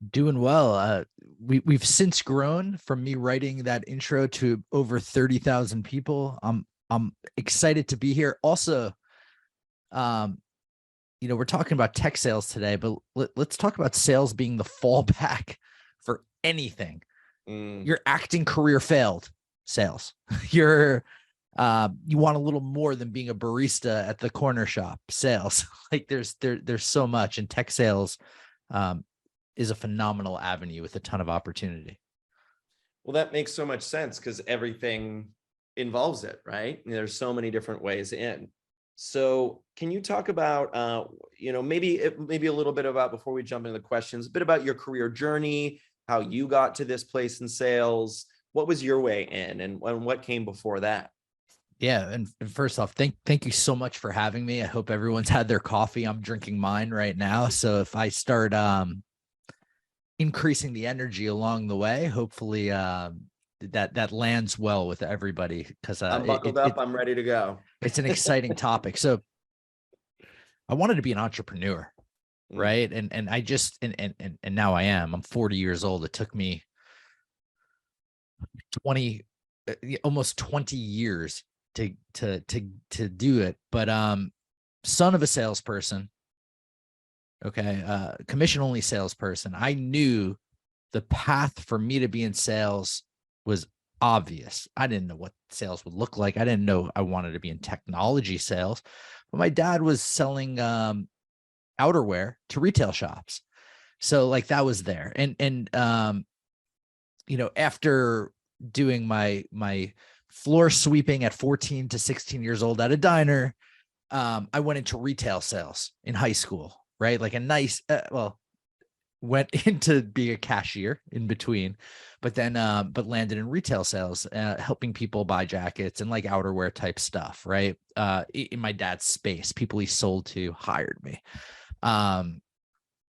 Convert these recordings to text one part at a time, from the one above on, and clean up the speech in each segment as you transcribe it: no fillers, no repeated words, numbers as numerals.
Doing well. We've since grown from me writing that intro to over 30,000 people. I'm excited to be here. Also, um, we're talking about tech sales today, but let's talk about sales being the fallback for anything. Mm. Your acting career failed, sales. You're you want a little more than being a barista at the corner shop, sales. Like there's so much, and tech sales um, is a phenomenal avenue with a ton of opportunity. Well, that makes so much sense because everything involves it, right? There's so many different ways in. So, can you talk about, maybe a little bit about before we jump into the questions, a bit about your career journey, how you got to this place in sales, what was your way in, and what came before that? Yeah, and first off, thank you so much for having me. I hope everyone's had their coffee. I'm drinking mine right now. So if I start increasing the energy along the way, hopefully that lands well with everybody, because I'm buckled up. I'm ready to go. it's an exciting topic. So I wanted to be an entrepreneur, Mm. right? And I just and now I'm 40 years old. It took me 20 almost 20 years to do it. But son of a salesperson, okay, commission only salesperson, I knew the path for me to be in sales was obvious. I didn't know what sales would look like. I didn't know I wanted to be in technology sales, but my dad was selling outerwear to retail shops. So like that was there. And after doing my floor sweeping at 14 to 16 years old at a diner, I went into retail sales in high school, right? Like a nice, went into being a cashier in between, but then, but landed in retail sales, helping people buy jackets and like outerwear type stuff, right? In my dad's space, people he sold to hired me. Um,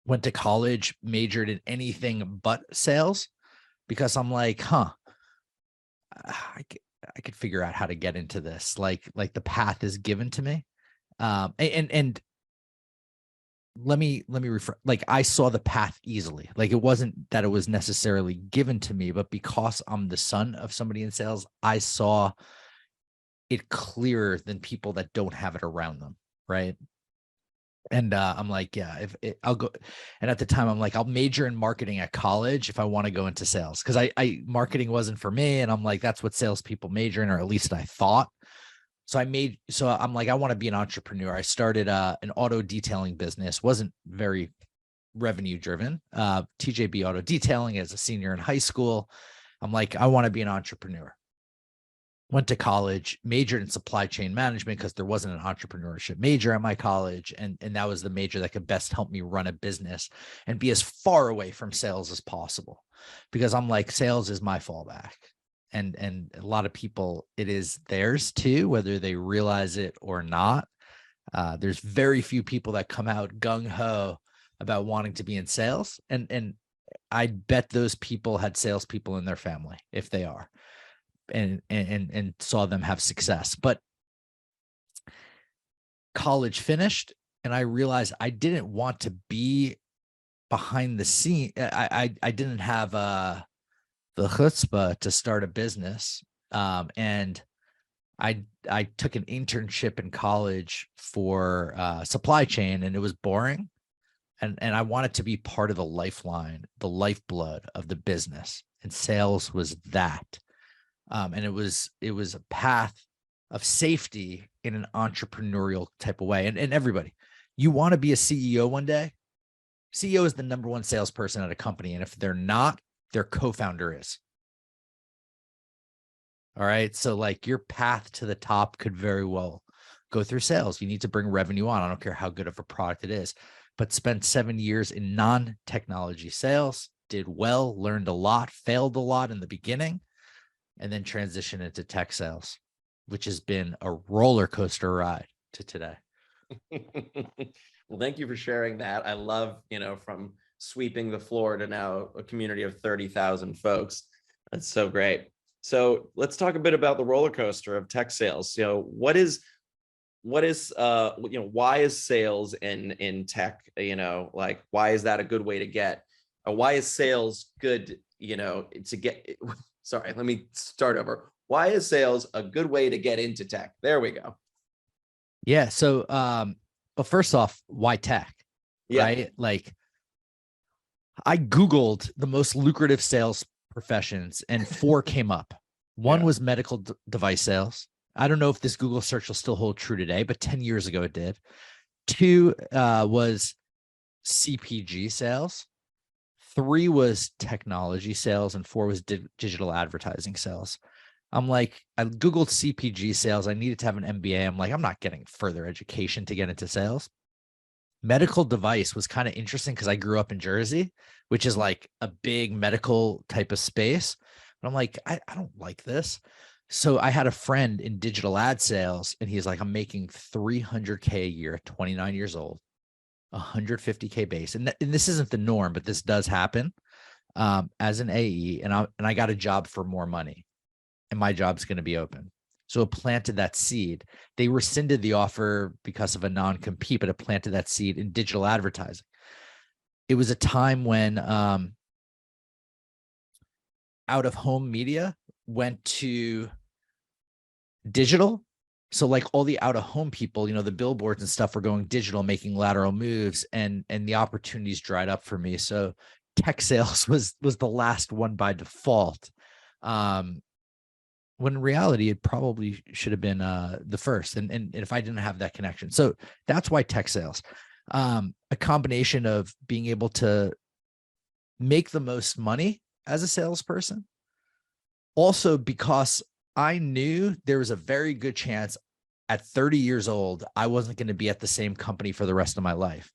Went to college, majored in anything but sales because I'm like, I could figure out how to get into this. Like the path is given to me. And let me refer, like I saw the path easily. Like it wasn't that it was necessarily given to me, but because I'm the son of somebody in sales, I saw it clearer than people that don't have it around them, right? And I'm like, yeah, I'll go. And at the time, I'm like, I'll major in marketing at college if I want to go into sales, because I marketing wasn't for me, and I'm like, that's what salespeople major in, or at least I thought. So I'm like, I want to be an entrepreneur. I started an auto detailing business. Wasn't very revenue driven. TJB Auto Detailing as a senior in high school. I'm like, I want to be an entrepreneur. Went to college, majored in supply chain management because there wasn't an entrepreneurship major at my college. And that was the major that could best help me run a business and be as far away from sales as possible. Because I'm like, sales is my fallback. And a lot of people, it is theirs too, whether they realize it or not. There's very few people that come out gung-ho about wanting to be in sales. And I bet those people had salespeople in their family, if they are, and saw them have success. But college finished, and I realized I didn't want to be behind the scene. I didn't have the chutzpah to start a business, and I took an internship in college for supply chain, and it was boring. And I wanted to be part of the lifeline, the lifeblood of the business, and sales was that. And it was a path of safety in an entrepreneurial type of way. And everybody, you want to be a CEO one day. CEO is the number one salesperson at a company, and if they're not, their co-founder is. All right. So like your path to the top could very well go through sales. You need to bring revenue on. I don't care how good of a product it is, but spent 7 years in non-technology sales, did well, learned a lot, failed a lot in the beginning, and then transitioned into tech sales, which has been a roller coaster ride to today. Well, thank you for sharing that. I love, from sweeping the floor to now a community of 30,000 folks. That's so great. So let's talk a bit about the roller coaster of tech sales. Why is sales in tech, like, why is that a good way to get why is sales good, to get, sorry, let me start over. Why is sales a good way to get into tech? There we go. Yeah. So, but first off, why tech? Yeah. Right? Like, I Googled the most lucrative sales professions and 4 came up. One Yeah. was medical device sales. I don't know if this Google search will still hold true today, but 10 years ago it did. 2 was CPG sales. 3 was technology sales, and 4 was digital advertising sales. I'm like, I Googled CPG sales. I needed to have an MBA. I'm like, I'm not getting further education to get into sales. Medical device was kind of interesting because I grew up in Jersey, which is like a big medical type of space. But I'm like, I don't like this. So I had a friend in digital ad sales, and he's like, I'm making $300K a year at 29 years old, 150K base. And this isn't the norm, but this does happen as an AE. And I got a job for more money, and my job's going to be open. So it planted that seed. They rescinded the offer because of a non-compete, but it planted that seed in digital advertising. It was a time when out-of-home media went to digital. So like all the out-of-home people, the billboards and stuff were going digital, making lateral moves, and the opportunities dried up for me. So tech sales was the last one by default. When in reality, it probably should have been the first. And if I didn't have that connection. So that's why tech sales, a combination of being able to make the most money as a salesperson. Also, because I knew there was a very good chance at 30 years old, I wasn't going to be at the same company for the rest of my life.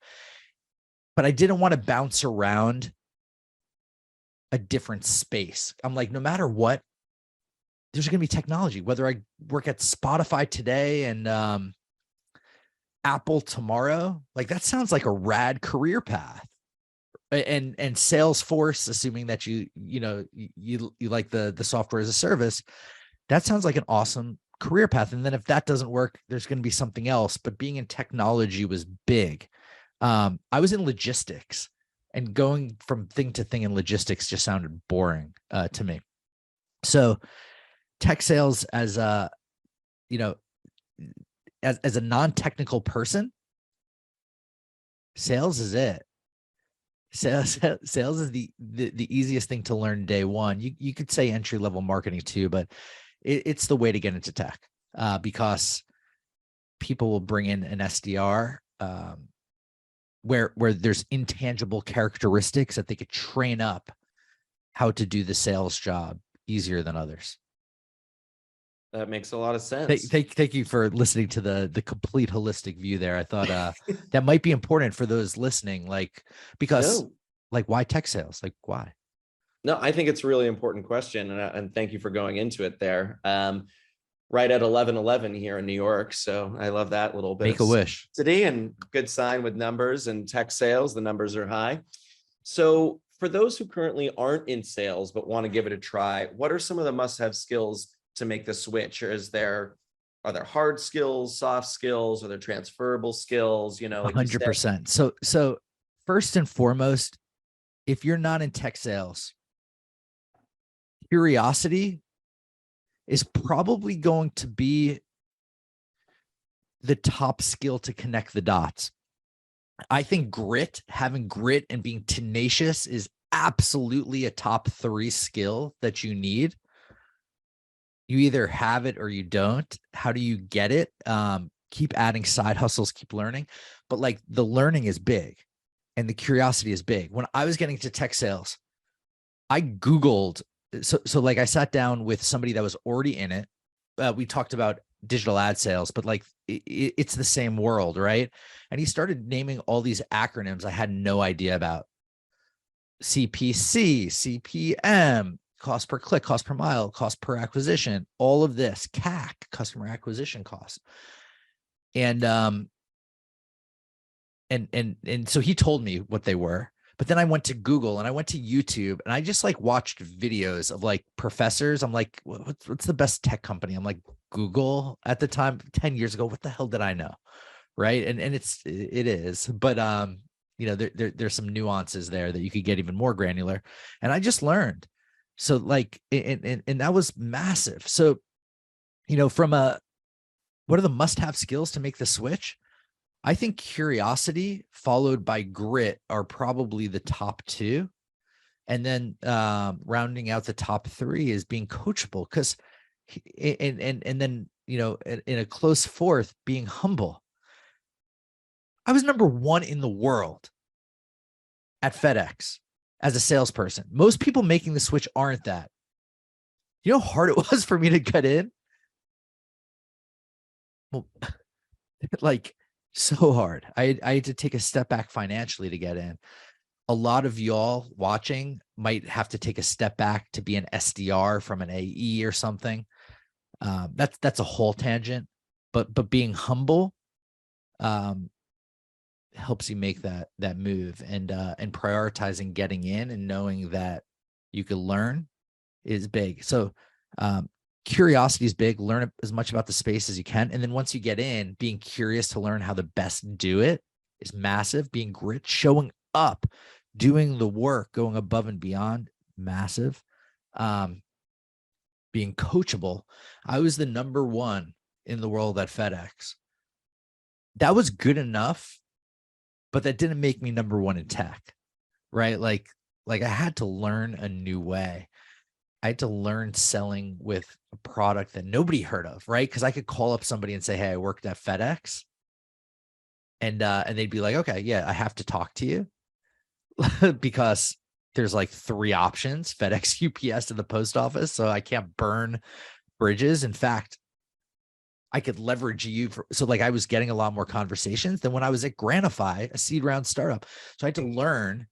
But I didn't want to bounce around a different space. I'm like, no matter what, there's going to be technology, whether I work at Spotify today and Apple tomorrow. Like, that sounds like a rad career path. And Salesforce, assuming that you like the software as a service, that sounds like an awesome career path. And then if that doesn't work, there's going to be something else. But being in technology was big. I was in logistics, and going from thing to thing in logistics just sounded boring to me. So tech sales as a, as a non-technical person, sales is it. Sales is the easiest thing to learn day one. You could say entry level marketing too, but it's the way to get into tech because people will bring in an SDR where there's intangible characteristics that they could train up how to do the sales job easier than others. That makes a lot of sense. Thank you for listening to the complete holistic view there. I thought that might be important for those listening, because why tech sales? Like, why? No, I think it's a really important question. And thank you for going into it there. Right at 11:11 here in New York. So I love that little bit. Make a wish. Today, and good sign with numbers and tech sales. The numbers are high. So for those who currently aren't in sales, but want to give it a try, what are some of the must-have skills to make the switch? Or are there hard skills, soft skills? Are there transferable skills? 100%. So first and foremost, if you're not in tech sales, curiosity is probably going to be the top skill to connect the dots. I think having grit and being tenacious is absolutely a top 3 skill that you need. You either have it or you don't. How do you get it? Keep adding side hustles, keep learning. But the learning is big and the curiosity is big. When I was getting to tech sales, I Googled. So I sat down with somebody that was already in it. We talked about digital ad sales, but it's the same world, right? And he started naming all these acronyms I had no idea about. CPC, CPM, cost per click, cost per mile, cost per acquisition, all of this, CAC, customer acquisition costs. And so he told me what they were, but then I went to Google and I went to YouTube and I just watched videos of professors. I'm like, what's the best tech company? I'm like, Google at the time, 10 years ago, what the hell did I know? Right. And it is, but there's some nuances there that you could get even more granular. And I just learned. So like, and that was massive. So, from what are the must-have skills to make the switch? I think curiosity followed by grit are probably the top two. And then rounding out the top three is being coachable, because and then in a close fourth, being humble. I was number one in the world at FedEx as a salesperson. Most people making the switch aren't that. You know how hard it was for me to get in? Well, like so hard. I had to take a step back financially to get in. A lot of y'all watching might have to take a step back to be an SDR from an AE or something. That's a whole tangent, but being humble helps you make that move, and prioritizing getting in and knowing that you could learn is big. So curiosity is big. Learn as much about the space as you can, and then once you get in, being curious to learn how to best do it is massive. Being grit, showing up, doing the work, going above and beyond, massive. Being coachable. I was the number one in the world at FedEx. That was good enough, but that didn't make me number one in tech, right? Like I had to learn a new way. I had to learn selling with a product that nobody heard of, right? Because I could call up somebody and say, "Hey, I worked at FedEx," and they'd be like, "Okay, yeah, I have to talk to you," because there's like three options: FedEx, UPS, and the post office. So I can't burn bridges. In fact, I could leverage you so like I was getting a lot more conversations than when I was at Granify, a seed round startup. So I had to learn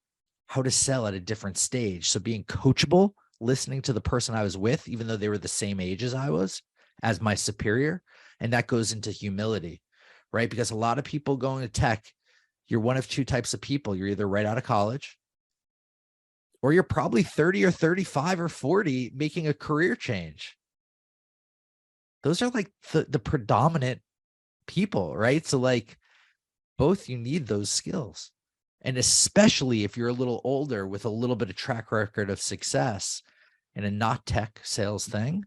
how to sell at a different stage. So being coachable, listening to the person I was with, even though they were the same age as I was, as my superior. And that goes into humility, right? Because a lot of people going to tech, you're one of two types of people. You're either right out of college, or you're probably 30 or 35 or 40 making a career change. Those are like the predominant people, right? So like both, you need those skills. And especially if you're a little older with a little bit of track record of success in a not tech sales thing,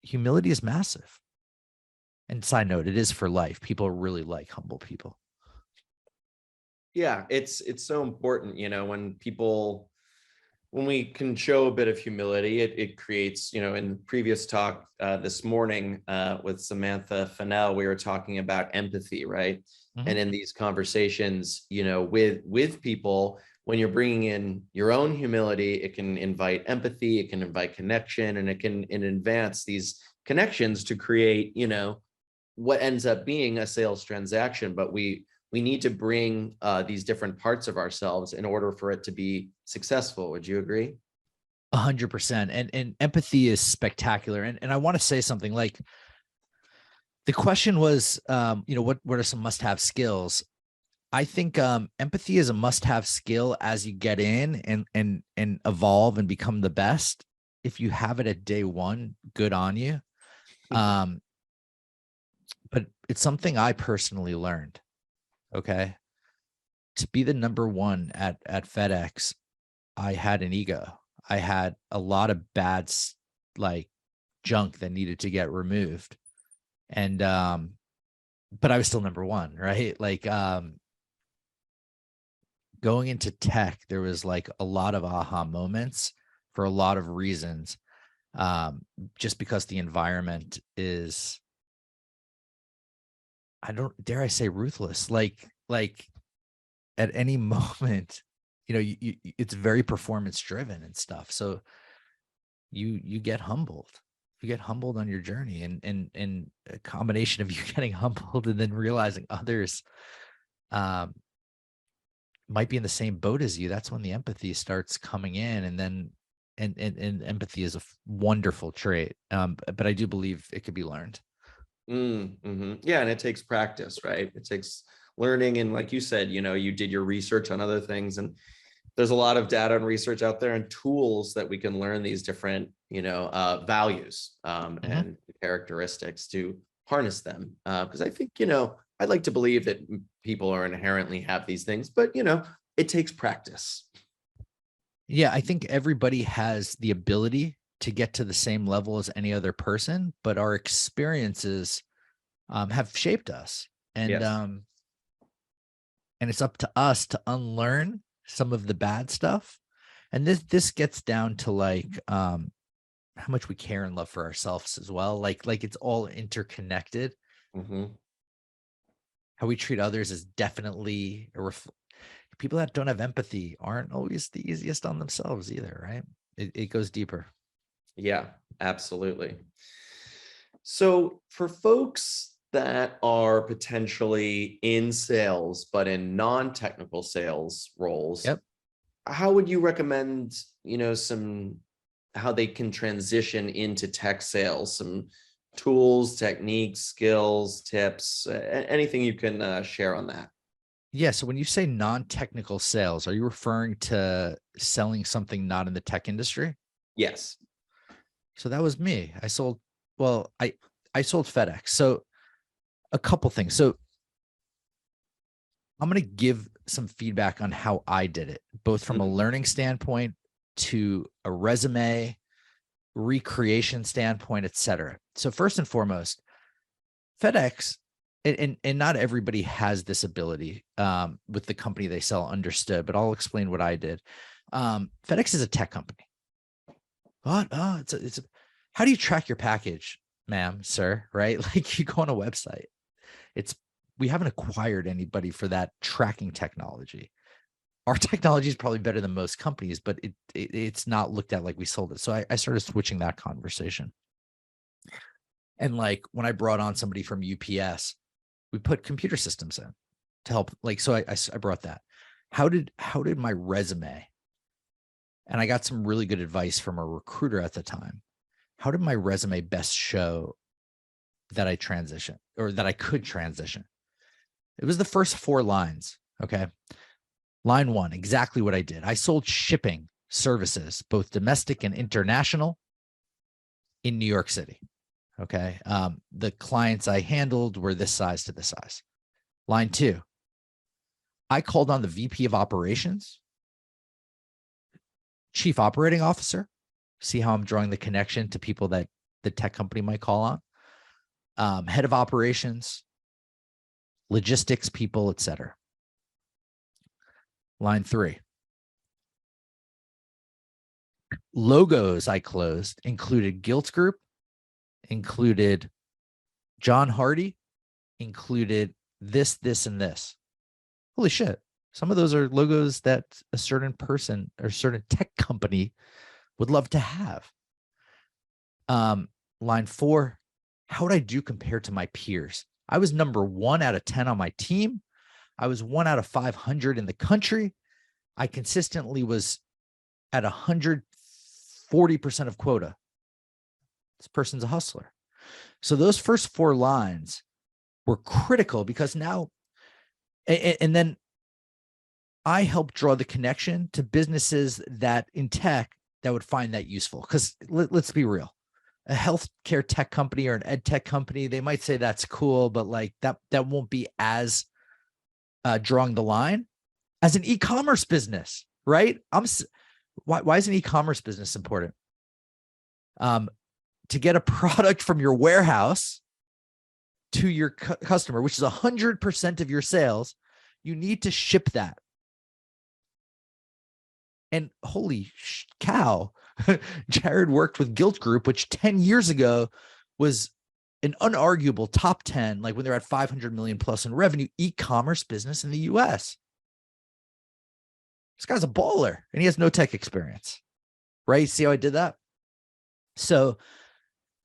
humility is massive. And side note, it is for life. People really like humble people. Yeah, it's so important, when we can show a bit of humility, it creates, in previous talk this morning with Samantha Fennell, we were talking about empathy, right? Mhm. And in these conversations, with people, when you're bringing in your own humility, it can invite empathy, it can invite connection, and it can advance these connections to create, what ends up being a sales transaction. But we need to bring these different parts of ourselves in order for it to be successful. Would you agree? 100%. And empathy is spectacular. And I want to say something like, the question was, what are some must-have skills? I think empathy is a must-have skill as you get in and evolve and become the best. If you have it at day one, good on you. But it's something I personally learned. Okay. To be the number one at FedEx, I had an ego. I had a lot of bad like junk that needed to get removed. And but I was still number one, right? Like going into tech, there was like a lot of aha moments for a lot of reasons. Just because the environment is, I don't dare I say, ruthless. Like at any moment, it's very performance driven and stuff. So you get humbled. You get humbled on your journey, and a combination of you getting humbled and then realizing others um might be in the same boat as you. That's when the empathy starts coming in, and then and empathy is a wonderful trait. But I do believe it could be learned. Yeah, and it takes practice, right? It takes learning, and like you said, you did your research on other things, and there's a lot of data and research out there and tools that we can learn these different, values and characteristics to harness them. Because I think, I'd like to believe that people are inherently have these things, but it takes practice. Yeah, I think everybody has the ability to get to the same level as any other person, but our experiences have shaped us, and Yes. um, and it's up to us to unlearn some of the bad stuff. And this gets down to like how much we care and love for ourselves as well. Like it's all interconnected. Hmm. How we treat others is definitely people that don't have empathy aren't always the easiest on themselves either, right? It goes deeper. Yeah, absolutely. So for folks that are potentially in sales, but in non-technical sales roles, Yep. how would you recommend, some how they can transition into tech sales, some tools, techniques, skills, tips, anything you can share on that? Yeah. So when you say non-technical sales, are you referring to selling something not in the tech industry? Yes. So that was me. Well, I sold FedEx. So a couple things. So I'm going to give some feedback on how I did it, both from a Mhm. learning standpoint to a resume recreation standpoint, et cetera. So first and foremost, FedEx, and not everybody has this ability with the company they sell, understood, but I'll explain what I did. FedEx is a tech company. What? Oh, how do you track your package, ma'am, sir? Right? Like you go on a website. It's we haven't acquired anybody for that tracking technology. Our technology is probably better than most companies, but it's not looked at like we sold it. So I started switching that conversation. And like when I brought on somebody from UPS, we put computer systems in to help. Like, so I brought that. How did my resume, and I got some really good advice from a recruiter at the time. How did my resume best show that I transition or that I could transition? It was the first 4 lines. Okay. Line 1, exactly what I did. I sold shipping services, both domestic and international, in New York City. Okay. The clients I handled were this size to this size. Line 2, I called on the VP of operations, chief operating officer. See how I'm drawing the connection to people that the tech company might call on, head of operations, logistics people, etc. Line 3, logos I closed included Guilt Group, included John Hardy, included this, and this. Holy shit. Some of those are logos that a certain person or certain tech company would love to have. Line 4, how would I do compared to my peers? I was number 1 out of 10 on my team. I was 1 out of 500 in the country. I consistently was at 140% of quota. This person's a hustler. So those first 4 lines were critical because now, and then I help draw the connection to businesses that in tech that would find that useful. Because let's be real, a healthcare tech company or an ed tech company, they might say that's cool, but like that won't be as drawing the line as an e-commerce business, right? Why is an e-commerce business important? To get a product from your warehouse to your customer, which is 100% of your sales, you need to ship that. And holy cow, Jared worked with Guilt Group, which 10 years ago was an unarguable top 10, like when they're at 500 million plus in revenue, e-commerce business in the US. This guy's a baller and he has no tech experience, right? See how I did that? So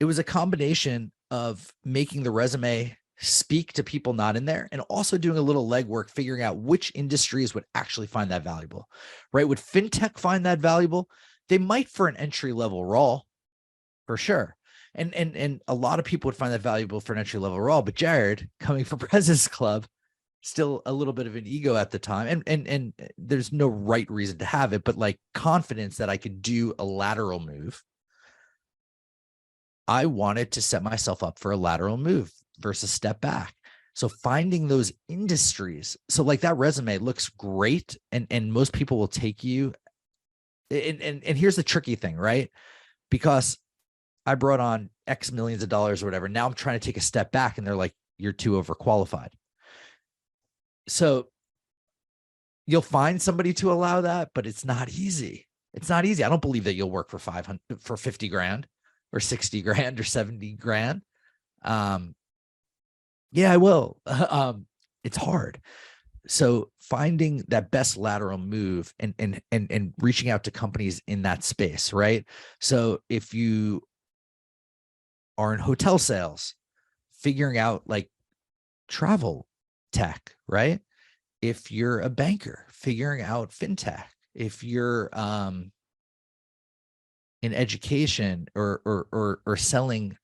it was a combination of making the resume speak to people not in there and also doing a little legwork, figuring out which industries would actually find that valuable, right? Would fintech find that valuable? They might for an entry level role, for sure. And a lot of people would find that valuable for an entry level role. But Jared, coming from President's Club, still a little bit of an ego at the time, and there's no right reason to have it, but like confidence that I could do a lateral move. I wanted to set myself up for a lateral move versus step back. So finding those industries. So like that resume looks great, and most people will take you. And here's the tricky thing, right? Because I brought on X millions of dollars or whatever. Now I'm trying to take a step back, and they're like, you're too overqualified. So you'll find somebody to allow that, but it's not easy. It's not easy. I don't believe that you'll work for 500, for 50 grand or 60 grand or 70 grand. Yeah, I will. It's hard. So finding that best lateral move and reaching out to companies in that space, right? So if you are in hotel sales, figuring out like travel tech, right? If you're a banker, figuring out fintech. If you're in education or selling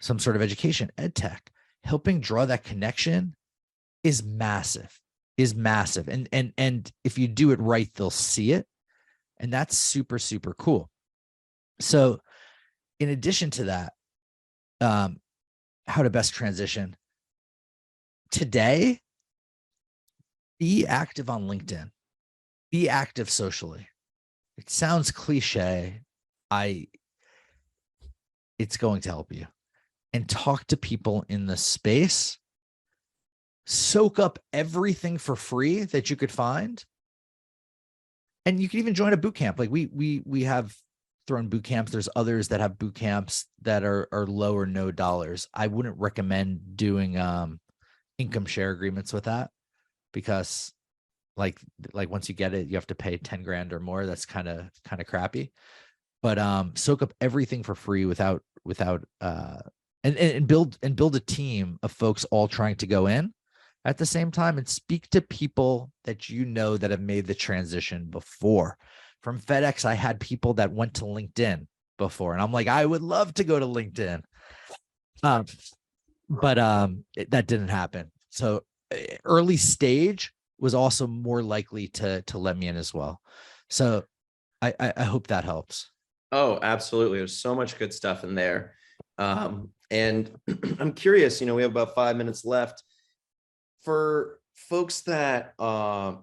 some sort of education, ed tech, helping draw that connection is massive, And if you do it right, they'll see it. And that's super, super cool. So in addition to that, how to best transition today, be active on LinkedIn, be active socially. It sounds cliche. It's going to help you. And talk to people in the space. Soak up everything for free that you could find. And you can even join a boot camp. Like we have thrown boot camps. There's others that have boot camps that are low or no dollars. I wouldn't recommend doing income share agreements with that, because like once you get it, you have to pay 10 grand or more. That's kind of crappy. But soak up everything for free without and build a team of folks all trying to go in at the same time, and speak to people that you know that have made the transition before. From FedEx, I had people that went to LinkedIn before, and I'm like, I would love to go to LinkedIn. But that didn't happen. So early stage was also more likely to let me in as well. So I hope that helps. Oh, absolutely. There's so much good stuff in there. And I'm curious, we have about 5 minutes left. For folks that are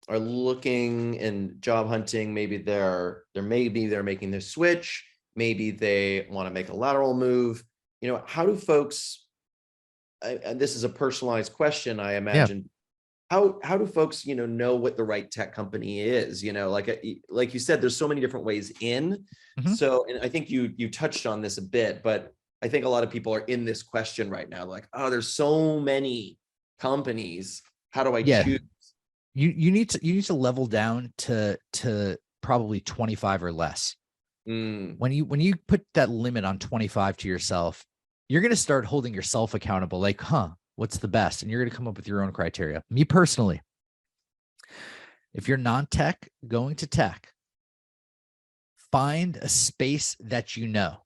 looking and job hunting, maybe they're making their switch, maybe they want to make a lateral move. How do folks, and this is a personalized question, I imagine, how do folks, know what the right tech company is? Like you said, there's so many different ways in. Mhm. So, and I think you touched on this a bit, but I think a lot of people are in this question right now, like, oh, there's so many companies. How do I Yeah. choose? You need to level down to probably 25 or less. When you put that limit on 25 to yourself, you're going to start holding yourself accountable. Like, what's the best? And you're going to come up with your own criteria. Me personally, if you're non-tech going to tech, find a space that you know.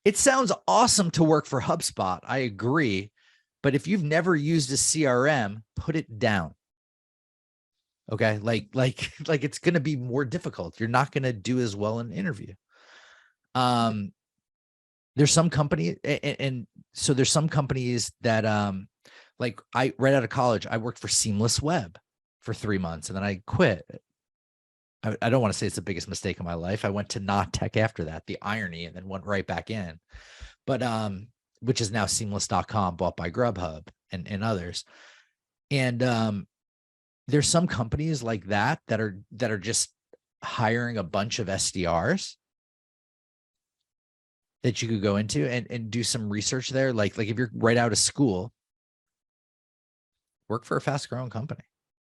It sounds awesome to work for HubSpot. I agree. But if you've never used a CRM, put it down. Okay. Like it's going to be more difficult. You're not going to do as well in an interview. There's some company, and so there's some companies that, like right out of college, I worked for Seamless Web for 3 months, and then I quit. I don't want to say it's the biggest mistake of my life. I went to not tech after that, the irony, and then went right back in. But which is now seamless.com, bought by Grubhub and others. And there's some companies like that are just hiring a bunch of SDRs that you could go into and do some research there. Like if you're right out of school, work for a fast growing company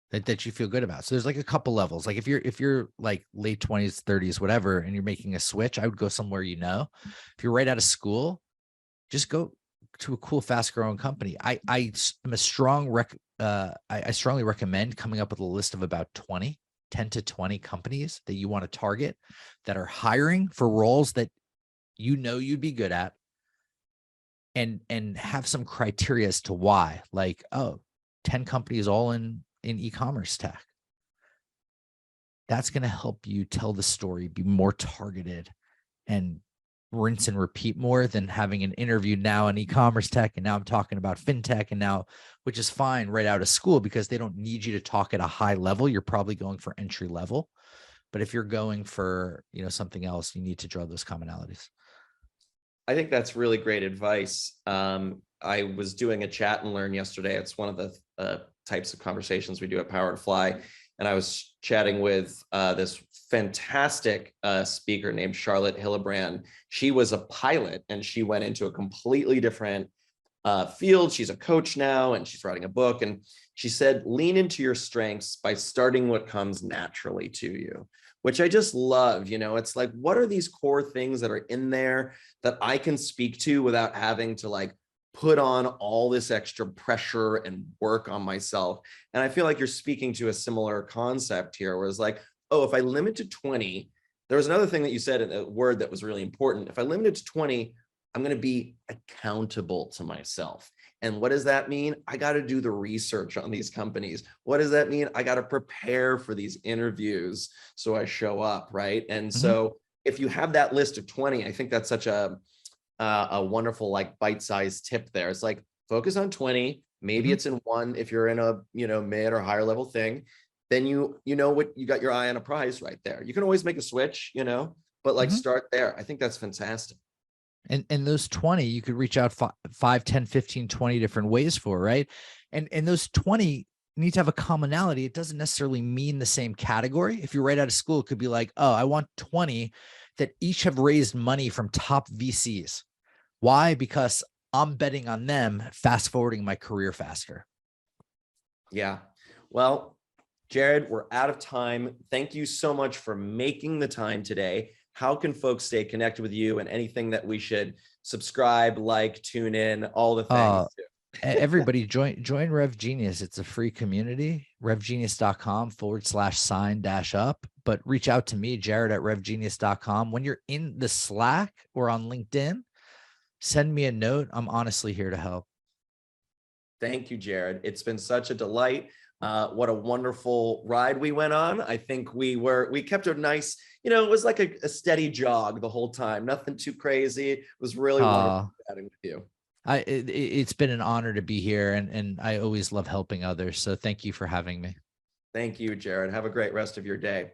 that you feel good about. So there's like a couple levels. Like if you're like late 20s, 30s, whatever, and you're making a switch, I would go somewhere, if you're right out of school, just go to a cool, fast growing company. I am a strong I strongly recommend coming up with a list of about 10 to 20 companies that you want to target that are hiring for roles that you'd be good at, and have some criteria as to why. Like, 10 companies all in e-commerce tech. That's going to help you tell the story, be more targeted, and rinse and repeat more than having an interview now in e-commerce tech. And now I'm talking about fintech and now, which is fine right out of school because they don't need you to talk at a high level. You're probably going for entry level. But if you're going for, something else, you need to draw those commonalities. I think that's really great advice. I was doing a chat and learn yesterday. It's one of the types of conversations we do at Power to Fly. And I was chatting with this fantastic speaker named Charlotte Hillebrand. She was a pilot and she went into a completely different field. She's a coach now and she's writing a book. And she said, lean into your strengths by starting what comes naturally to you, which I just love. It's like, what are these core things that are in there that I can speak to without having to like put on all this extra pressure and work on myself? And I feel like you're speaking to a similar concept here, where it's like, oh, if I limit to 20, there was another thing that you said, a word that was really important. If I limit it to 20, I'm going to be accountable to myself. And what does that mean? I got to do the research on these companies. What does that mean? I got to prepare for these interviews so I show up, right? And so if you have that list of 20, I think that's such a wonderful like bite-sized tip there. It's like, focus on 20. Maybe it's in one, if you're in a mid or higher level thing, then you know what, you got your eye on a prize right there. You can always make a switch, but like start there. I think that's fantastic. And those 20, you could reach out 5, 10, 15, 20 different ways for, right? And those 20 need to have a commonality. It doesn't necessarily mean the same category. If you're right out of school, it could be like, oh, I want 20 that each have raised money from top VCs. Why? Because I'm betting on them fast forwarding my career faster. Yeah. Well, Jared, we're out of time. Thank you so much for making the time today. How can folks stay connected with you, and anything that we should subscribe, like, tune in, all the things? Everybody join RevGenius. It's a free community, revgenius.com/sign-up, but reach out to me, Jared at revgenius.com. When you're in the Slack or on LinkedIn, send me a note. I'm honestly here to help. Thank you, Jared. It's been such a delight. What a wonderful ride we went on. I think we kept a nice, it was like a steady jog the whole time. Nothing too crazy. It was really wonderful chatting with you. It's been an honor to be here, and I always love helping others. So thank you for having me. Thank you, Jared. Have a great rest of your day.